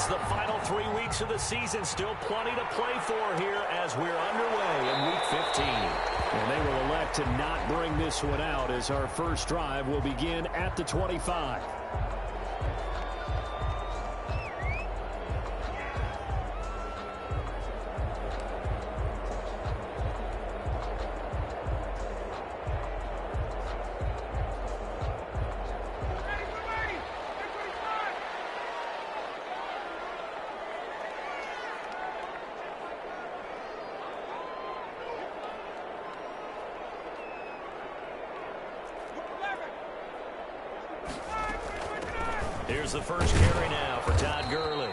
yards. The final 3 weeks of the season. Still plenty to play for here as we're underway in Week 15. And they will elect to not bring this one out as our first drive will begin at the 25. Here's the first carry now for Todd Gurley.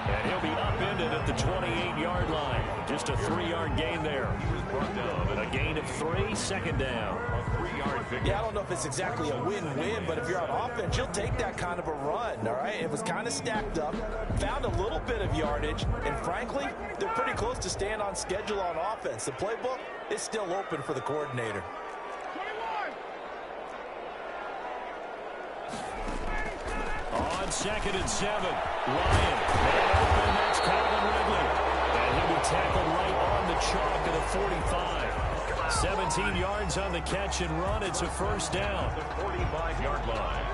And he'll be upended at the 28-yard line. Just a 3-yard gain there. A gain of 3, second down. Yeah, I don't know if it's exactly a win-win, but if you're on offense, you'll take that kind of a run, all right? It was kind of stacked up, found a little bit of yardage, and frankly, they're pretty close to staying on schedule on offense. The playbook is still open for the coordinator. On 2nd and 7, Ryan. Man open, that's Calvin Ridley. And he'll be tackled right on the chalk of the 45. 17 yards on the catch and run. It's a first down. The 45-yard line.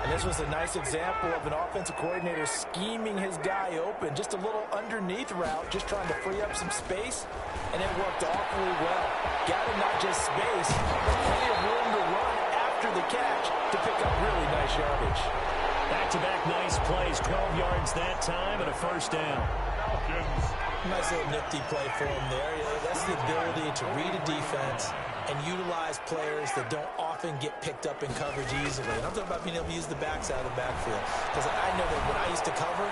And this was a nice example of an offensive coordinator scheming his guy open. Just a little underneath route, just trying to free up some space, and it worked awfully well. Got him not just space, but plenty of room to run after the catch to pick up really nice yardage. Back-to-back nice plays, 12 yards that time, and a first down. Nice little nifty play for him there. That's the ability to read a defense and utilize players that don't often get picked up in coverage easily. And I'm talking about being able to use the backs out of the backfield. Because I know that when I used to cover,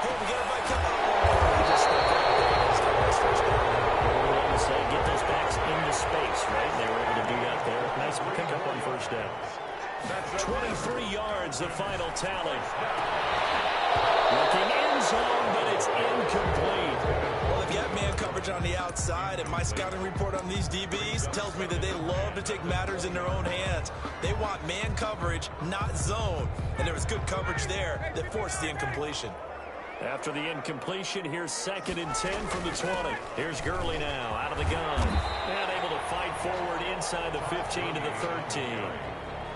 hey, we got everybody covered. Oh, he just stepped out there and he's got a nice first down. Say, get those backs into space, right? They were able to do that there. Nice pickup on first down. 23 yards, the final tally. Looking end zone, but it's incomplete. Well, if you have man coverage on the outside, and my scouting report on these DBs tells me that they love to take matters in their own hands. They want man coverage, not zone. And there was good coverage there that forced the incompletion. After the incompletion, here's 2nd and 10 from the 20. Here's Gurley now, out of the gun. And able to fight forward inside the 15 to the 13.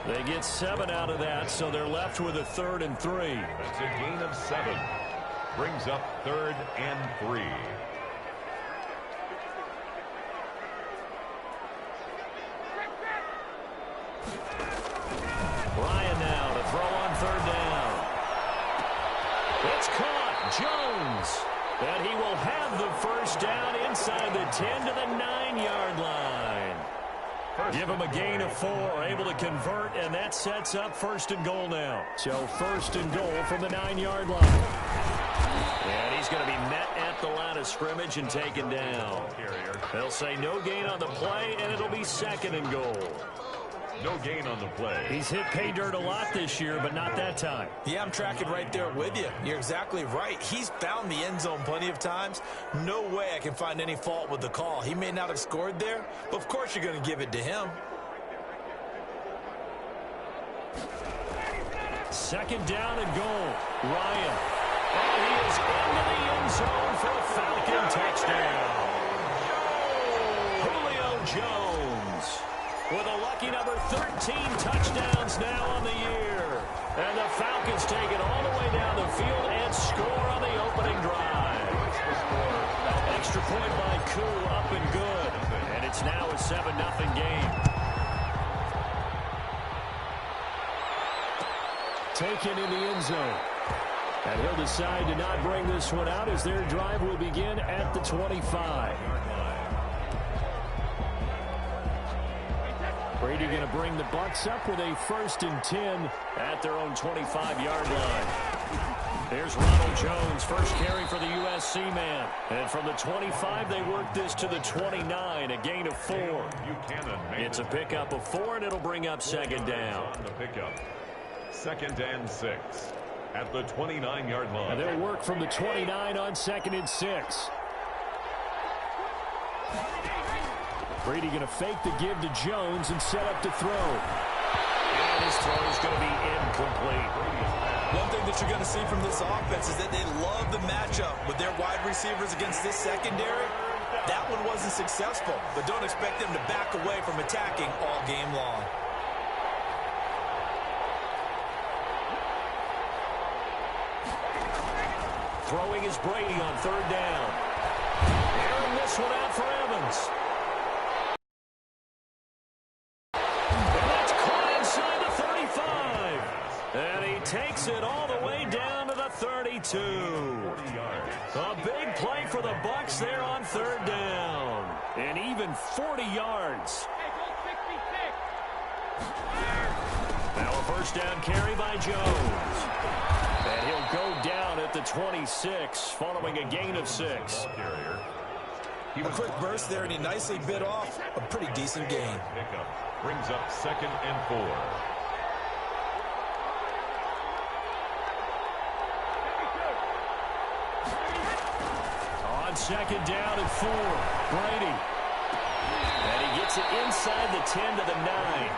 They get 7 out of that, so they're left with a 3rd and 3. That's a gain of 7. Brings up 3rd and 3. Ryan now to throw on 3rd down. It's caught. Jones. And he will have the first down inside the 10 to the 9-yard line. Give him a gain of 4, able to convert, and that sets up 1st and goal now. So 1st and goal from the 9-yard line. And he's going to be met at the line of scrimmage and taken down. They'll say no gain on the play, and it'll be 2nd and goal. No gain on the play. He's hit pay dirt a lot this year, but not that time. Yeah, I'm tracking right there with you. You're exactly right. He's found the end zone plenty of times. No way I can find any fault with the call. He may not have scored there, but of course you're going to give it to him. 2nd down and goal. Ryan. And he is into the end zone for a Falcon touchdown. Julio Jones with a lucky number 13 touchdowns now on the year. And the Falcons take it all the way down the field and score on the opening drive. Extra point by Koo, up and good. And it's now a 7-0 game. Taken in the end zone. And he'll decide to not bring this one out as their drive will begin at the 25. Brady going to bring the Bucs up with a 1st and 10 at their own 25-yard line. Here's Ronald Jones, first carry for the USC man. And from the 25, they work this to the 29, a gain of 4. It's a pickup of 4, and it'll bring up 2nd down. On the pickup. 2nd and 6 at the 29-yard line. And they'll work from the 29 on 2nd and 6. Brady going to fake the give to Jones and set up to throw. And his throw is going to be incomplete. One thing that you're going to see from this offense is that they love the matchup with their wide receivers against this secondary. That one wasn't successful, but don't expect them to back away from attacking all game long. Throwing is Brady on third down. Airing this one out for Evans. And that's caught inside the 35. And he takes it all the way down to the 32. A big play for the Bucs there on third down. And even 40 yards. Now a first down carry by Jones. And he'll go down at the 26 following a gain of 6. A quick burst there, and he nicely bit off a pretty decent gain. Pickup brings up 2nd and 4. On 2nd down and 4, Brady. And he gets it inside the 10 to the 9.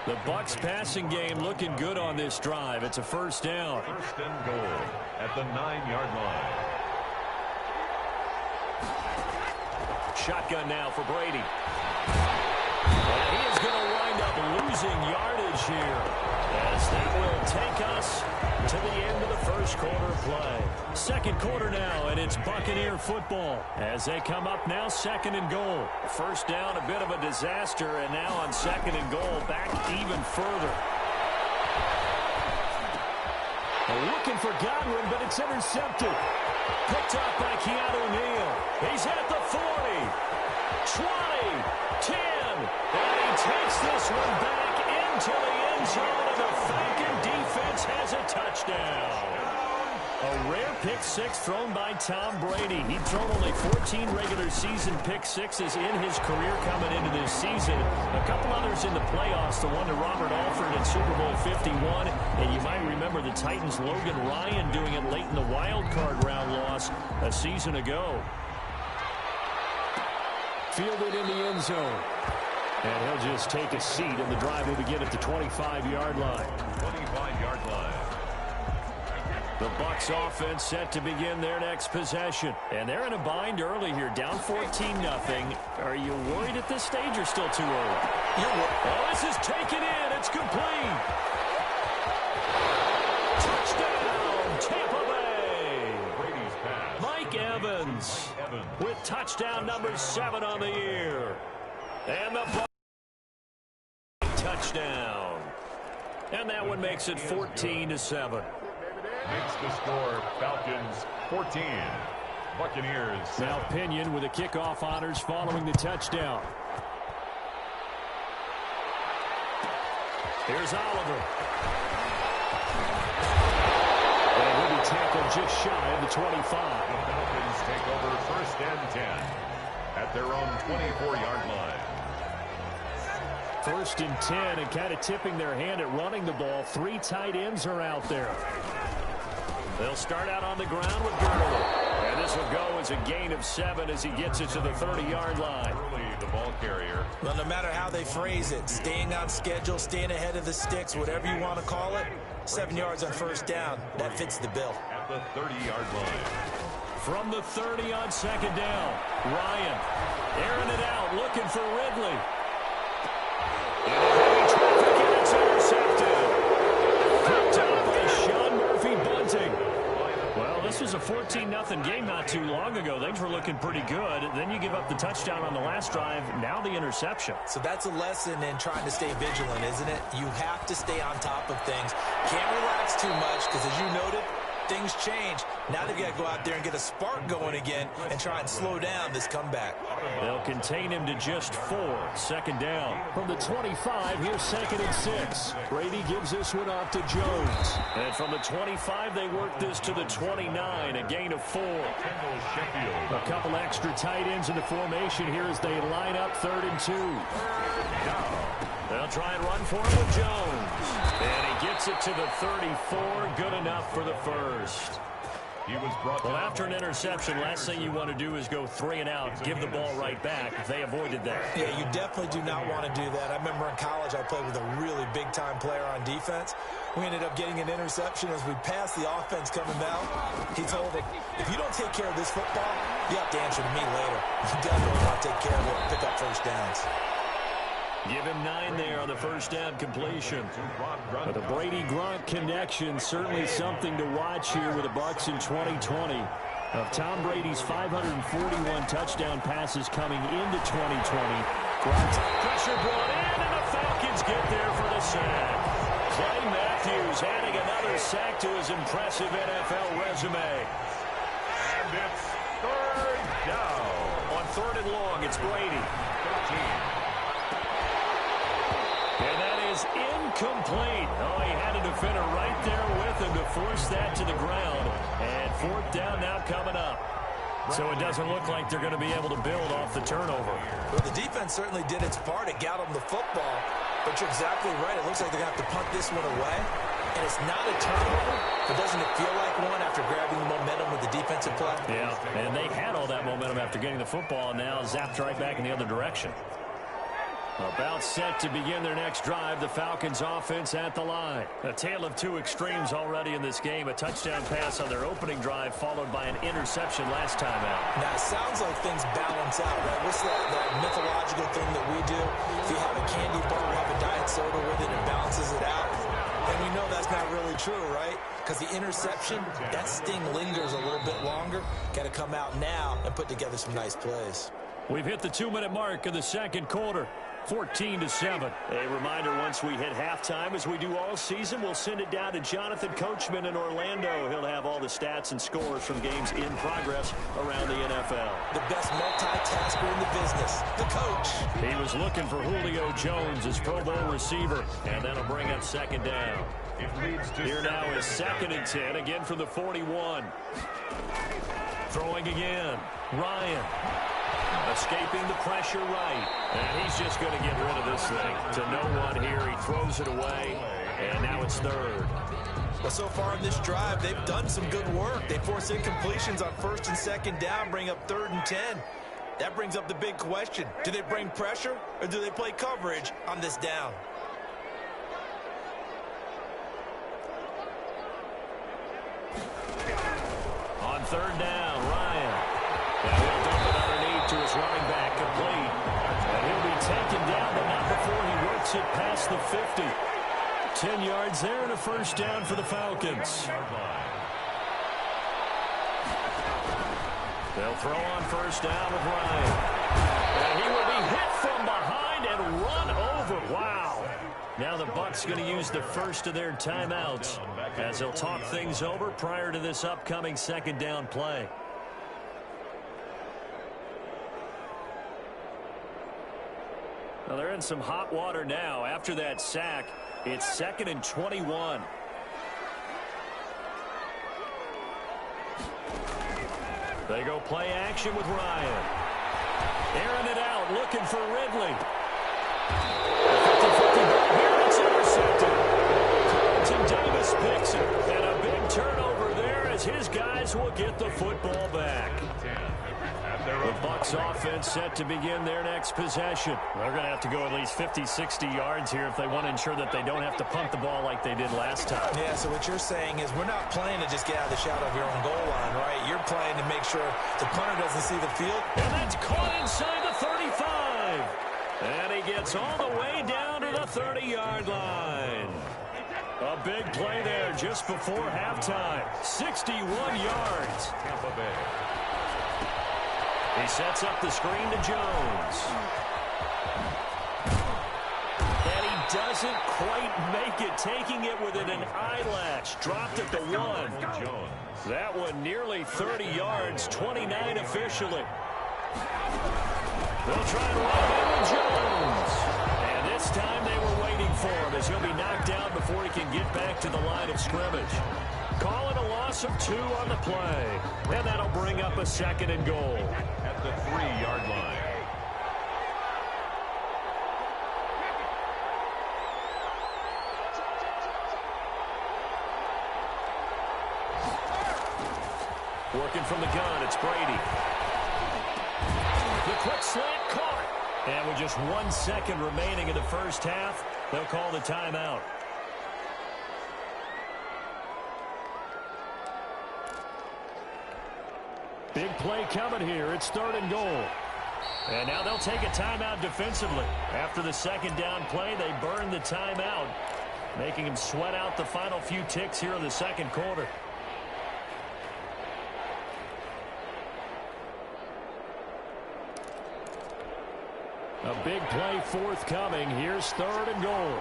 The Bucs passing game looking good on this drive. It's a first down. 1st and goal at the 9-yard line. Shotgun now for Brady. And he is going to wind up losing yardage here, as that will take us to the end of the first quarter play. Second quarter now, and it's Buccaneer football as they come up now 2nd and goal. First down, a bit of a disaster, and now on 2nd and goal, back even further. Looking for Godwin, but it's intercepted. Picked up by Keanu Neal. He's at the 40, 20, 10, and he takes this one back into the end zone, and the Falcon defense has a touchdown. A rare pick six thrown by Tom Brady. He'd thrown only 14 regular season pick sixes in his career coming into this season. A couple others in the playoffs, the one to Robert Alford in Super Bowl 51. And you might remember the Titans' Logan Ryan doing it late in the wild card round loss a season ago. Fielded in the end zone. And he'll just take a seat, and the drive will begin at the 25-yard line. 25-yard line. The Bucs offense set to begin their next possession. And they're in a bind early here, down 14-0. Are you worried at this stage or still too early? Oh, this is taken in. It's complete. Touchdown, Tampa Bay. Brady's pass. Mike Evans with touchdown number 7 on the year. And the Bucs touchdown. And that one makes it 14-7. Makes the score Falcons 14. Buccaneers 7. Now Pinion with the kickoff honors following the touchdown. Here's Oliver. And he'll be tackled just shy of the 25. The Falcons take over 1st and 10 at their own 24-yard line. 1st and 10, and kind of tipping their hand at running the ball. 3 tight ends are out there. They'll start out on the ground with Gurley. And this will go as a gain of 7 as he gets it to the 30-yard line. Early, the ball carrier. Well, no matter how they phrase it, staying on schedule, staying ahead of the sticks, whatever you want to call it, 7 yards on 1st down, that fits the bill. At the 30-yard line. From the 30 on 2nd down, Ryan airing it out, looking for Ridley. In heavy traffic, and it's intercepted. Picked up by Sean Murphy Bunting. Well, this was a 14-0 game not too long ago. Things were looking pretty good. Then you give up the touchdown on the last drive. Now the interception. So that's a lesson in trying to stay vigilant, isn't it? You have to stay on top of things. Can't relax too much because, as you noted, things change. Now they've got to go out there and get a spark going again and try and slow down this comeback. They'll contain him to just 4. 2nd down. From the 25, here's 2nd and 6. Brady gives this one off to Jones. And from the 25, they work this to the 29, a gain of 4. A couple extra tight ends in the formation here as they line up 3rd and 2. They'll try and run for him with Jones. And he gets it to the 34. Good enough for the first. He was brought Well, down. after an interception, last thing you want to do is go 3 and out, give the ball right back. They avoided that. Yeah, you definitely do not want to do that. I remember in college I played with a really big-time player on defense. We ended up getting an interception as we passed the offense coming down. He told him, if you don't take care of this football, you have to answer to me later. You definitely want to take care of it and pick up first downs. Give him 9 there on the first down completion. But the Brady-Gronk connection, certainly something to watch here with the Bucs in 2020. Of Tom Brady's 541 touchdown passes coming into 2020, Gronk's pressure brought in, and the Falcons get there for the sack. Clay Matthews adding another sack to his impressive NFL resume. And it's third down. On 3rd and long, it's Brady. 13. And that is incomplete. Oh, he had a defender right there with him to force that to the ground. And 4th down now coming up. So it doesn't look like they're going to be able to build off the turnover. Well, the defense certainly did its part. It got them the football. But you're exactly right. It looks like they're going to have to punt this one away. And it's not a turnover, but doesn't it feel like one after grabbing the momentum with the defensive play? Yeah, and they had all that momentum after getting the football, and now zapped right back in the other direction. About set to begin their next drive, the Falcons offense at the line. A tale of 2 extremes already in this game. A touchdown pass on their opening drive, followed by an interception last time out. Now, it sounds like things balance out, right? What's that mythological thing that we do? If you have a candy bar, you have a diet soda with it, it balances it out. And we know that's not really true, right? Because the interception, that sting lingers a little bit longer. Got to come out now and put together some nice plays. We've hit the 2-minute mark of the second quarter. 14-7. A reminder, once we hit halftime, as we do all season, we'll send it down to Jonathan Coachman in Orlando. He'll have all the stats and scores from games in progress around the NFL. The best multitasker in the business, the coach. He was looking for Julio Jones, his Pro Bowl receiver, and that'll bring up 2nd down. Here now is 2nd and 10, again from the 41. Throwing again, Ryan. Escaping the pressure right. And he's just going to get rid of this thing. To no one here. He throws it away. And now it's 3rd. Well, so far in this drive, they've done some good work. They force incompletions on 1st and 2nd down, bring up 3rd and 10. That brings up the big question. Do they bring pressure or do they play coverage on this down? On 3rd down, Ryan. And he'll dump it underneath to his running back, complete. And he'll be taken down, but not before he works it past the 50. 10 yards there and a 1st down for the Falcons. They'll throw on 1st down with Ryan. And he will be hit from behind and run over. Wow. Now the Bucs going to use the first of their timeouts as they'll talk things over prior to this upcoming 2nd down play. Well, they're in some hot water now. After that sack, it's 2nd and 21. They go play action with Ryan. Airing it out, looking for Ridley. 50-50 ball here, it's intercepted. Carlton Davis picks it, and a big turnover there as his guys will get the football back. The Bucs offense set to begin their next possession. They're going to have to go at least 50, 60 yards here if they want to ensure that they don't have to punt the ball like they did last time. Yeah, so what you're saying is we're not playing to just get out of the shadow of your own goal line, right? You're playing to make sure the punter doesn't see the field. And that's caught inside the 35. And he gets all the way down to the 30-yard line. A big play there just before halftime. 61 yards. Tampa Bay. He sets up the screen to Jones. And he doesn't quite make it, taking it within an eyelash. Dropped at the 1. Jones. That one nearly 30 yards, 29 officially. They'll try and run it with Jones. And this time they were waiting for him as he'll be knocked down before he can get back to the line of scrimmage. Call it a loss of 2 on the play. And that'll bring up a 2nd and goal. At the 3-yard line. Working from the gun, it's Brady. The quick slant caught. And with just 1 second remaining in the first half, they'll call the timeout. Big play coming here. It's 3rd and goal. And now they'll take a timeout defensively. After the second down play, they burn the timeout, making them sweat out the final few ticks here in the second quarter. A big play forthcoming. Here's 3rd and goal.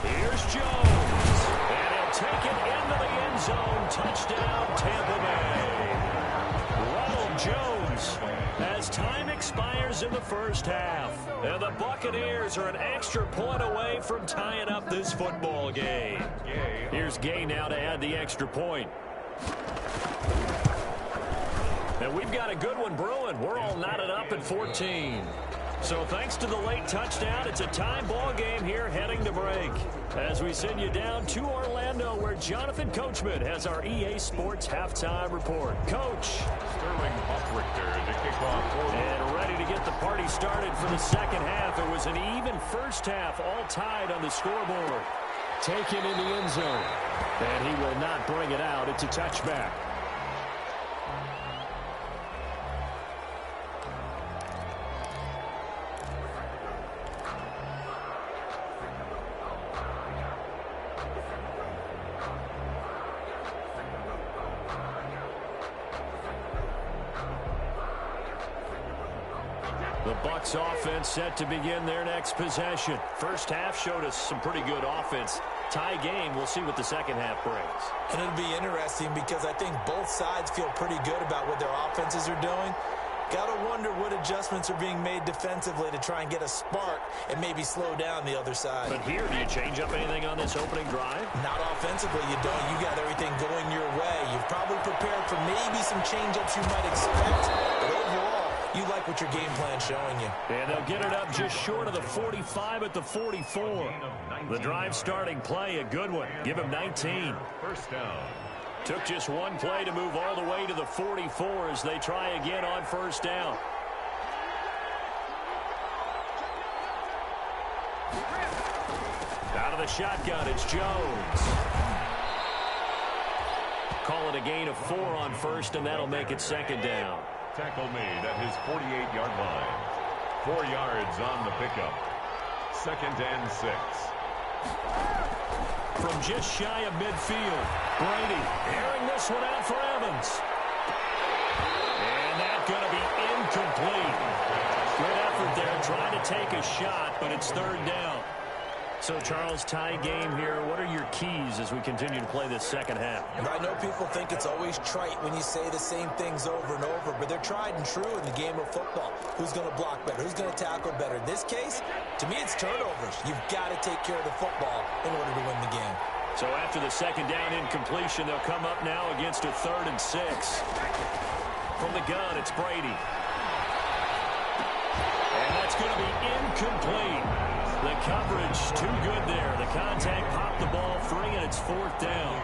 Here's Jones. And he'll take it into the end zone. Touchdown, Tampa Bay. Ronald Jones, as time expires in the first half. And the Buccaneers are an extra point away from tying up this football game. Here's Gay now to add the extra point. And we've got a good one brewing. We're all knotted up at 14. So thanks to the late touchdown, it's a tie ball game here heading to break. As we send you down to Orlando, where Jonathan Coachman has our EA Sports halftime report. Coach. Sterling Buckrichter to kick off. And ready to get the party started for the second half. It was an even first half, all tied on the scoreboard. Taken in the end zone. And he will not bring it out. It's a touchback. The Bucs offense set to begin their next possession. First half showed us some pretty good offense. Tie game, we'll see what the second half brings. And it'll be interesting because I think both sides feel pretty good about what their offenses are doing. Got to wonder what adjustments are being made defensively to try and get a spark and maybe slow down the other side. But here, do you change up anything on this opening drive? Not offensively, you don't. You got everything going your way. You've probably prepared for maybe some change-ups you might expect. But overall, you like what your game plan's showing you. And they'll get it up just short of the 45 at the 44. The drive starting play, a good one. Give him 19. First down. Took just one play to move all the way to the 44 as they try again on first down. Out of the shotgun, it's Jones. Call it a gain of 4 on first, and that'll make it second down. Tackle made at his 48-yard line. 4 yards on the pickup. 2nd and 6. From just shy of midfield, Brady airing this one out for Evans. And that's going to be incomplete. Good effort there trying to take a shot, but it's 3rd down. So, Charles, tie game here. What are your keys as we continue to play this second half? I know people think it's always trite when you say the same things over and over, but they're tried and true in the game of football. Who's going to block better? Who's going to tackle better? In this case, to me, it's turnovers. You've got to take care of the football in order to win the game. So after the second down incompletion, they'll come up now against a 3rd and 6. From the gun, it's Brady. And that's going to be incomplete. The coverage too good there. The contact popped the ball free, and it's 4th down.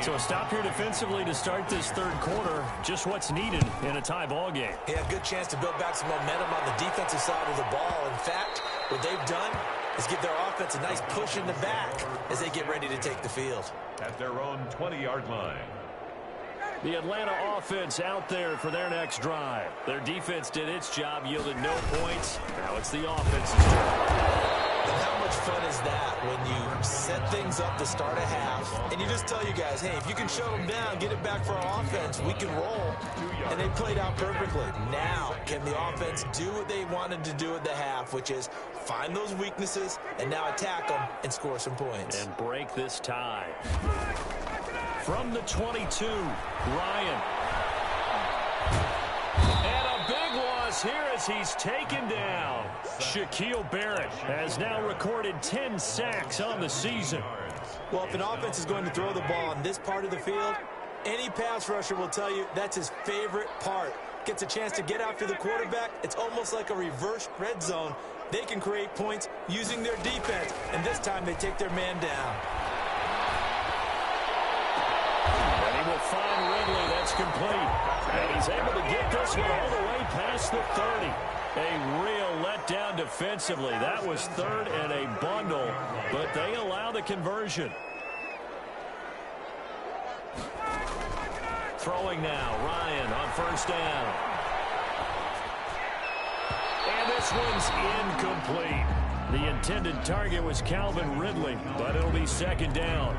So a stop here defensively to start this 3rd quarter. Just what's needed in a tie ball game. Yeah, good chance to build back some momentum on the defensive side of the ball. In fact, what they've done is give their offense a nice push in the back as they get ready to take the field. At their own 20-yard line. The Atlanta offense out there for their next drive. Their defense did its job, yielded no points. Now it's the offense's turn. And how much fun is that when you set things up to start a half and you just tell you guys, hey, if you can shut them down, get it back for our offense, we can roll. And they played out perfectly. Now, can the offense do what they wanted to do at the half, which is find those weaknesses and now attack them and score some points. And break this tie. From the 22, Ryan. And a big loss here as he's taken down. Shaquille Barrett has now recorded 10 sacks on the season. Well, if an offense is going to throw the ball on this part of the field, any pass rusher will tell you that's his favorite part. gets a chance to get after the quarterback, it's almost like a reverse red zone. They can create points using their defense, and this time they take their man down. And he will find Ridley. That's complete. And he's able to get this one all the way past the 30. A real letdown defensively. That was third and a bundle, but they allow the conversion. Throwing now, Ryan on first down. And this one's incomplete. The intended target was Calvin Ridley, but it'll be second down.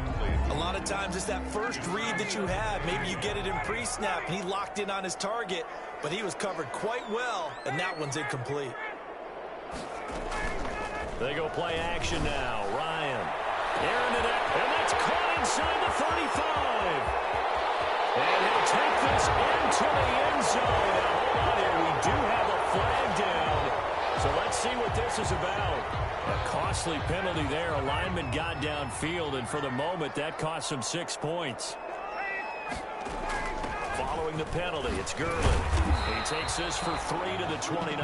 A lot of times it's that first read that you have. Maybe you get it in pre-snap, and he locked in on his target, but he was covered quite well, and that one's incomplete. They go play action now. Ryan. Airing it out, and that's caught inside the 35. And he'll take this into the end zone. Now, hold on here. We do have a flag down. So let's see what this is about. A costly penalty there. A lineman got downfield, and for the moment, that cost him 6 points. Following the penalty, it's Gurley. He takes this for 3 to the 29.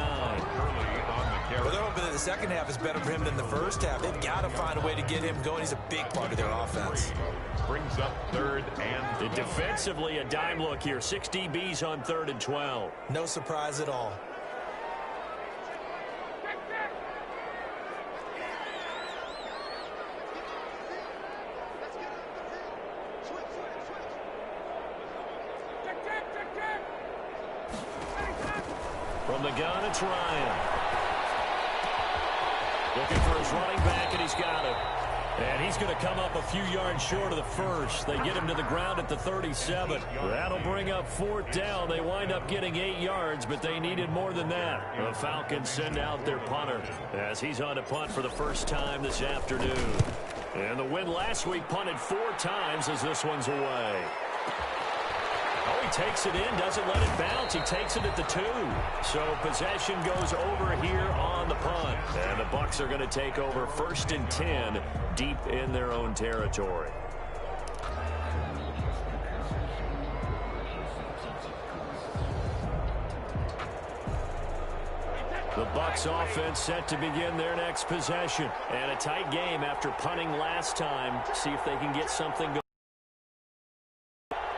Well, they're hoping that the second half is better for him than the first half. They've got to find a way to get him going. He's a big part of their offense. Brings up third and defensively, a dime look here. 6 DBs on 3rd and 12. No surprise at all. From the gun, it's Ryan. Looking for his running back, and he's got it. And he's going to come up a few yards short of the first. They get him to the ground at the 37. That'll bring up 4th down. They wind up getting 8 yards, but they needed more than that. The Falcons send out their punter as he's on to punt for the first time this afternoon. And the win last week punted 4 times as this one's away. Oh, he takes it in, doesn't let it bounce. He takes it at the 2. So possession goes over here on the punt. And the Bucs are going to take over 1st and 10 deep in their own territory. The Bucs offense set to begin their next possession. And a tight game after punting last time. See if they can get something going.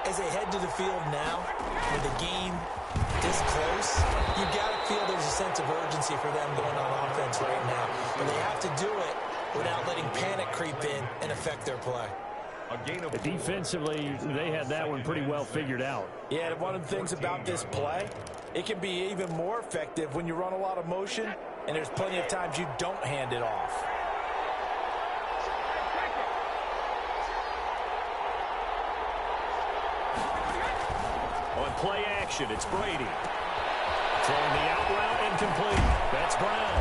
As they head to the field now, with the game this close, you've got to feel there's a sense of urgency for them going on offense right now. But they have to do it without letting panic creep in and affect their play. Defensively, they had that one pretty well figured out. Yeah, one of the things about this play, it can be even more effective when you run a lot of motion, and there's plenty of times you don't hand it off. On play action, it's Brady. Throwing the out route, incomplete. That's Brown.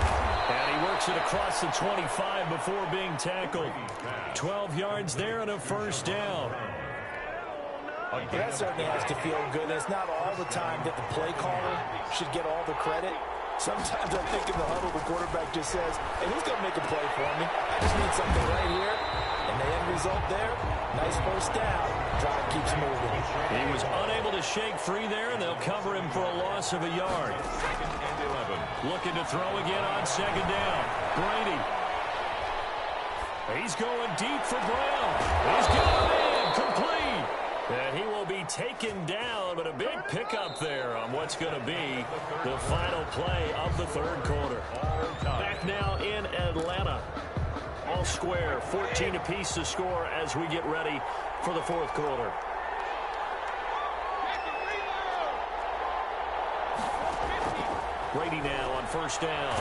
And he works it across the 25 before being tackled. 12 yards there and a first down. That certainly has to feel good. It's not all the time that the play caller should get all the credit. Sometimes I think in the huddle, the quarterback just says, hey, who's going to make a play for me? I just need something right here. And the end result there, nice first down. Drive keeps moving. He was unable to shake free there, and they'll cover him for a loss of a yard. Looking to throw again on second down. Brady. He's going deep for Brown. He's got him in. Complete. And he will be taken down, but a big pickup there on what's going to be the final play of the 3rd quarter. Back now in Atlanta. All square, 14 apiece to score as we get ready for the 4th quarter. Brady now on first down.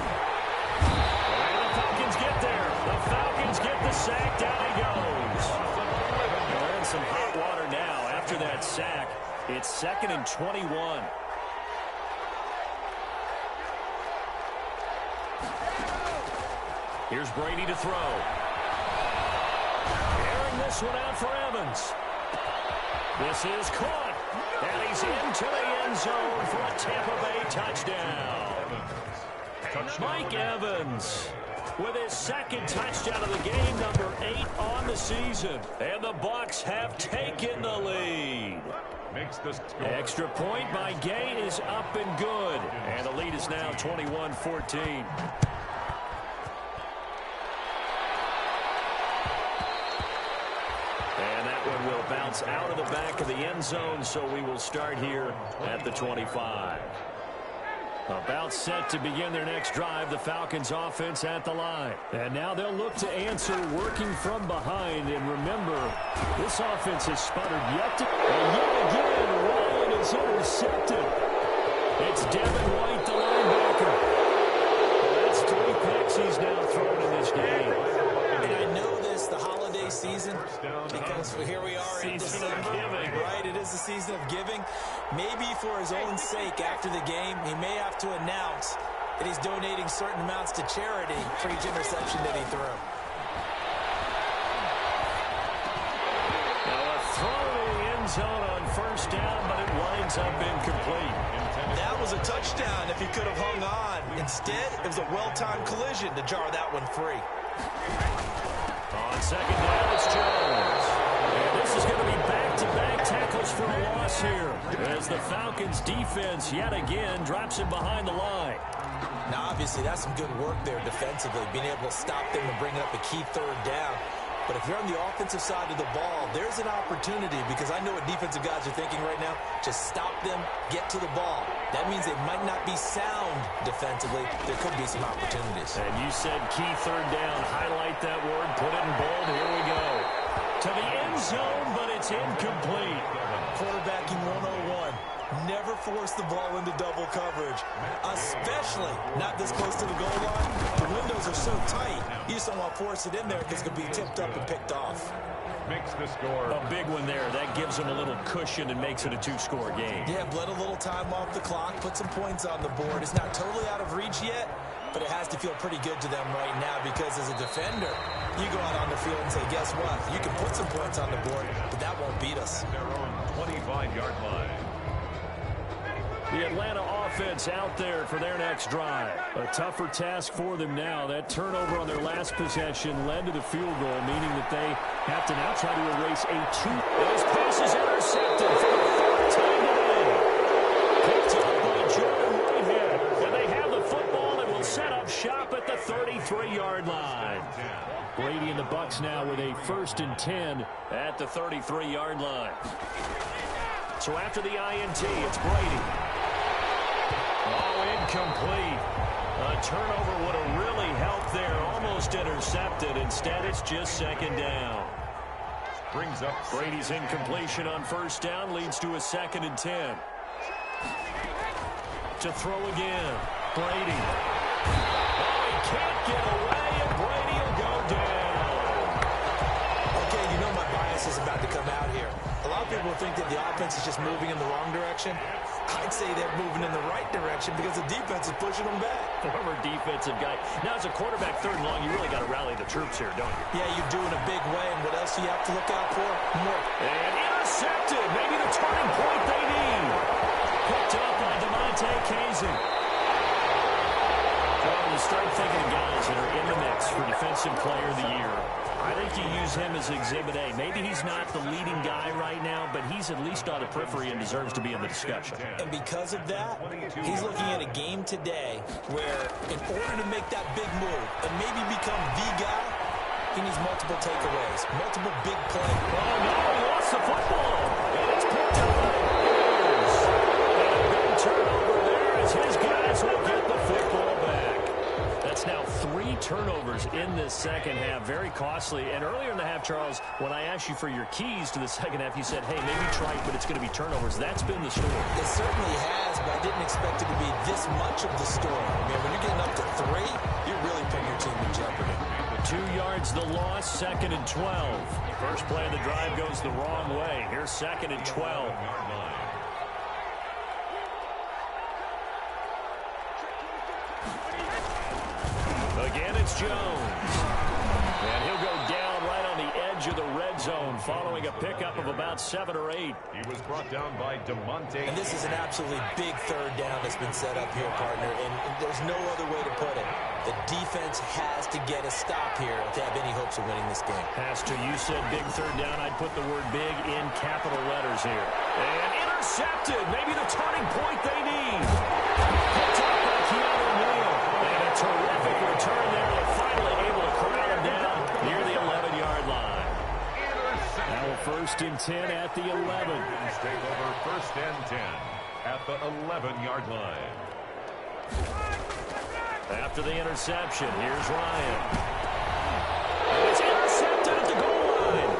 And the Falcons get there. The Falcons get the sack. Down he goes. They're in some hot water now after that sack. It's 2nd and 21. Here's Brady to throw. Airing this one out for Evans. This is caught. And he's into the end zone for a Tampa Bay touchdown. Mike Evans with his 2nd touchdown of the game, number 8 on the season. And the Bucs have taken the lead. makes the score. Extra point by Gay is up and good. And the lead is now 21-14. And that one will bounce out of the back of the end zone, so we will start here at the 25. About set to begin their next drive, the Falcons offense at the line. And now they'll look to answer working from behind. And remember, this offense has sputtered yet again, Ryan is intercepted. It's Devin White, the linebacker. That's 3 picks he's now thrown in this game. And I know this, the holiday season, because here we are in December, right? It is the season of giving. Maybe for his own sake, after the game, he may have to announce that he's donating certain amounts to charity for each interception that he threw. Now a throw in the end zone on first down, but it winds up incomplete. That was a touchdown if he could have hung on. Instead, it was a well-timed collision to jar that one free. On second down, it's Jones. And this is going to be back-to-back tackles for a loss here, as the Falcons' defense yet again drops him behind the line. Now, obviously, that's some good work there defensively, being able to stop them and bring up a key third down. But if you're on the offensive side of the ball, there's an opportunity, because I know what defensive guys are thinking right now. Just stop them, get to the ball. That means they might not be sound defensively. There could be some opportunities. And you said key third down. Highlight that word. Put it in bold. Here we go. To the end zone, but it's incomplete. Quarterbacking 101. Never force the ball into double coverage, especially not this close to the goal line. The windows are so tight, you just don't want to force it in there because it could be tipped up and picked off. Makes the score. A big one there. That gives them a little cushion and makes it a 2-score game. Yeah, bled a little time off the clock, put some points on the board. It's not totally out of reach yet, but it has to feel pretty good to them right now, because as a defender, you go out on the field and say, guess what? You can put some points on the board, but that won't beat us. Their own 25-yard line. The Atlanta offense out there for their next drive. A tougher task for them now. That turnover on their last possession led to the field goal, meaning that they have to now try to erase a 2. Those passes intercepted for the 4th time today. Picked up by Jordan Whitehead. And they have the football and will set up shop at the 33-yard line. Brady and the Bucs now with a 1st and 10 at the 33-yard line. So after the INT, it's Brady. Oh, incomplete. A turnover would have really helped there. Almost intercepted. Instead, it's just 2nd down. Brings up Brady's incompletion on 1st down leads to a 2nd and 10. To throw again. Brady. Oh, he can't get away, and Brady will go down. Okay, you know my bias is about to come out here. A lot of people think that the offense is just moving in the wrong direction. I'd say they're moving in the right direction because the defense is pushing them back. Former defensive guy. Now, as a quarterback 3rd and long, you really got to rally the troops here, don't you? Yeah, you do in a big way, and what else do you have to look out for? More. And intercepted. Maybe the turning point they need. Picked up by DeMonte Kazin. Well, you start thinking of guys that are in the mix for Defensive Player of the Year. I think you use him as Exhibit A. Maybe he's not the leading guy right now, but he's at least on the periphery and deserves to be in the discussion. And because of that, he's looking at a game today where in order to make that big move and maybe become the guy, he needs multiple takeaways, multiple big plays. Oh, no, he lost the football. And it's picked up by the Bears. And a big turnover there as his guys will get the football back. That's now 3 turnovers in this 2nd half. Very costly. And earlier in the half, Charles, when I asked you for your keys to the 2nd half, you said, hey, maybe try it, but it's going to be turnovers. That's been the story. It certainly has, but I didn't expect it to be this much of the story. I mean, when you're getting up to 3, you're really putting your team in jeopardy. 2 yards the loss, 2nd and 12. First play of the drive goes the wrong way. Here's 2nd and 12. Again, it's Jones. And he'll go down right on the edge of the red zone following a pickup of about 7 or 8. He was brought down by DeMonte. And this is an absolutely big 3rd down that's been set up here, partner, and there's no other way to put it. The defense has to get a stop here to have any hopes of winning this game. Has to. You said big 3rd down. I'd put the word big in capital letters here. And intercepted. Maybe the turning point they need. Picked up by Keanu Neal. And a terrific return there. They're finally able to corral him down near the 11-yard line. Now first and 10 at the 11. Take over first and 10 at the 11-yard line. After the interception, here's Ryan. And it's intercepted at the goal line.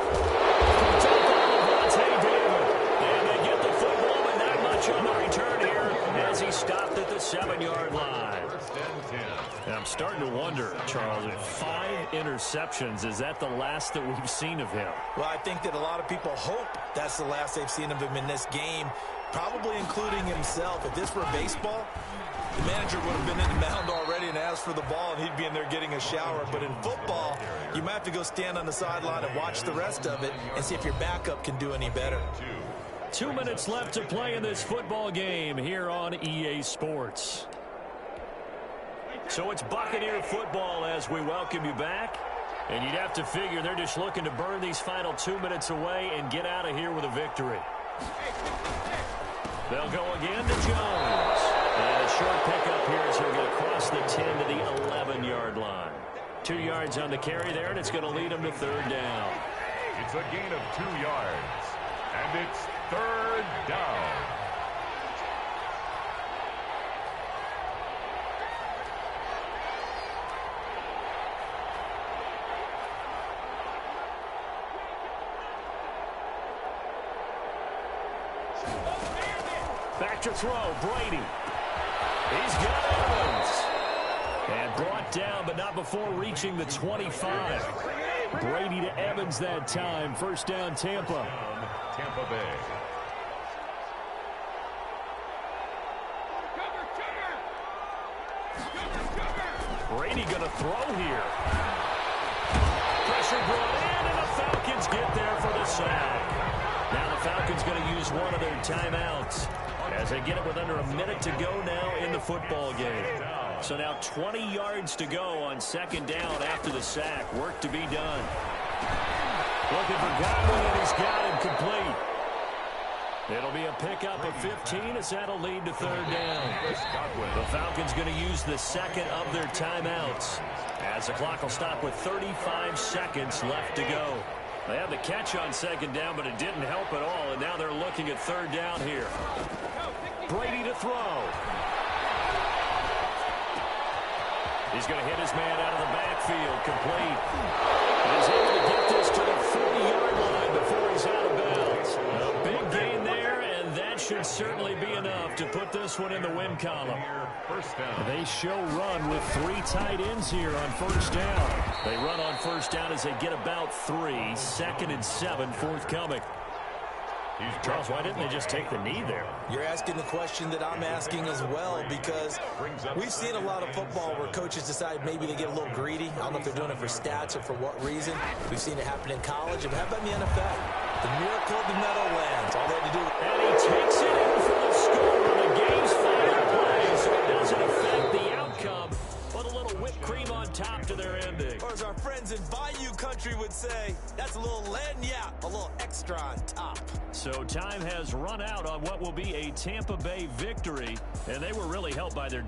Picked up by Levante David. And they get the football, but not much on the return here as he stopped at the 7-yard line. First and 10. And I'm starting to wonder, Charles, if 5 interceptions, is that the last that we've seen of him? Well, I think that a lot of people hope that's the last they've seen of him in this game, probably including himself. If this were baseball, the manager would have been in the mound already and asked for the ball, and he'd be in there getting a shower. But in football, you might have to go stand on the sideline and watch the rest of it and see if your backup can do any better. 2 minutes left to play in this football game here on EA Sports. So it's Buccaneer football as we welcome you back. And you'd have to figure they're just looking to burn these final 2 minutes away and get out of here with a victory. They'll go again to Jones. And a short pickup here as he'll get across the 10 to the 11-yard line. 2 yards on the carry there, and it's going to lead him to third down. It's a gain of 2 yards, and it's third down. Back to throw, Brady. He's got Evans. And brought down, but not before reaching the 25. Brady to Evans that time. First down, Tampa. Tampa Bay. Brady going to throw here. Pressure brought in, and the Falcons get there for the sack. Now the Falcons going to use one of their timeouts as they get it with under a minute to go now in the football game. So now 20 yards to go on second down after the sack. Work to be done. Looking for Godwin, and he's got him complete. It'll be a pickup of 15 as that'll lead to third down. The Falcons going to use the second of their timeouts as the clock will stop with 35 seconds left to go. They had the catch on second down, but it didn't help at all, and now they're looking at third down here. Brady to throw. He's going to hit his man out of the backfield, complete. He's able to get this to the 40-yard line before he's out of bounds. A big gain there, and that should certainly be enough to put this one in the win column. They show run with 3 tight ends here on first down. They run on first down as they get about 3. Second and 7 forthcoming. Charles, why didn't they just take the knee there? You're asking the question that I'm asking as well, because we've seen a lot of football where coaches decide maybe they get a little greedy. I don't know if they're doing it for stats or for what reason. We've seen it happen in college. And how about in the NFL? The miracle of the Meadowlands. All they had to do. And he takes it in for the score. The game's final play, so it doesn't affect the outcome. But a little whipped cream on top to their ending. Or as our friends in Bayou Country would say, that's a little lagniappe, a little extra on top. So time has run out on what will be a Tampa Bay victory, and they were really helped by their